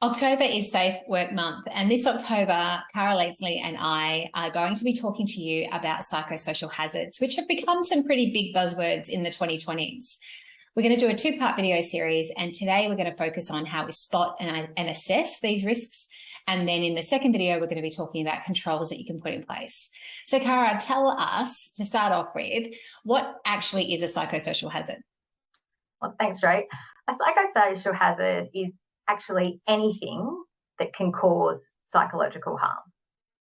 October is Safe Work Month, and this October, Cara Leesley and I are going to be talking to you about psychosocial hazards, which have become some pretty big buzzwords in the 2020s. We're going to do a two-part video series, and today we're going to focus on how we spot and assess these risks. And then in the second video, we're going to be talking about controls that you can put in place. So Cara, tell us, to start off with, what actually is a psychosocial hazard? Well, thanks, Jo. A psychosocial hazard is actually anything that can cause psychological harm.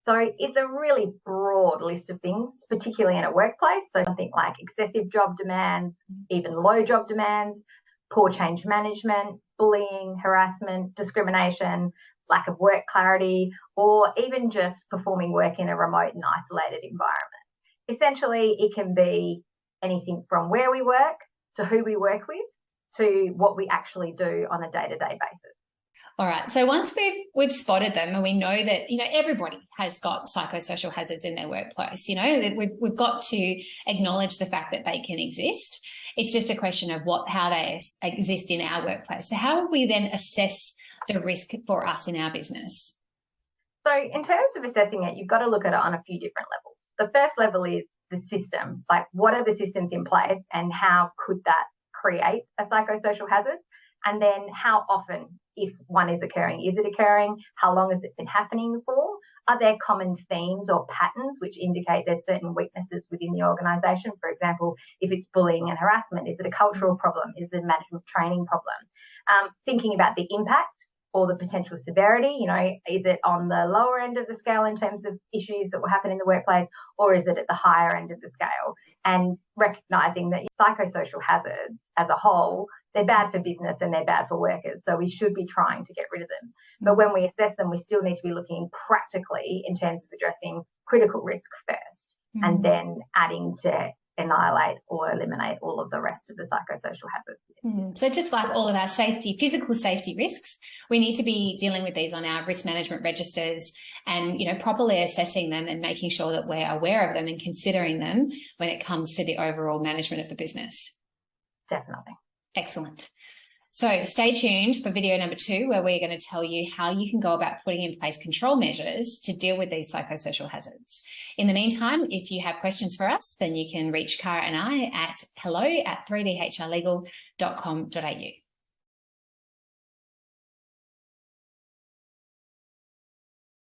So it's a really broad list of things, particularly in a workplace. So something like excessive job demands, even low job demands, poor change management, bullying, harassment, discrimination, lack of work clarity, or even just performing work in a remote and isolated environment. Essentially, it can be anything from where we work to who we work with to what we actually do on a day-to-day basis. All right. So once we've spotted them and we know that, everybody has got psychosocial hazards in their workplace, that we've got to acknowledge the fact that they can exist. It's just a question of how they exist in our workplace. So how will we then assess the risk for us in our business? So in terms of assessing it, you've got to look at it on a few different levels. The first level is the system, like what are the systems in place and how could that create a psychosocial hazard? And then how often, if one is occurring, is it occurring? How long has it been happening for? Are there common themes or patterns which indicate there's certain weaknesses within the organisation? For example, if it's bullying and harassment, is it a cultural problem? Is it a management training problem? Thinking about the impact or the potential severity, is it on the lower end of the scale in terms of issues that will happen in the workplace, or is it at the higher end of the scale? And recognising that psychosocial hazards as a whole, they're bad for business and they're bad for workers. So we should be trying to get rid of them. But when we assess them, we still need to be looking practically in terms of addressing critical risk first, and then adding to annihilate or eliminate all of the rest of the psychosocial hazards. So just like all of our physical safety risks, we need to be dealing with these on our risk management registers and, properly assessing them and making sure that we're aware of them and considering them when it comes to the overall management of the business. Definitely. Excellent. So stay tuned for video number 2, where we're going to tell you how you can go about putting in place control measures to deal with these psychosocial hazards. In the meantime, if you have questions for us, then you can reach Cara and I at hello@3dhrlegal.com.au.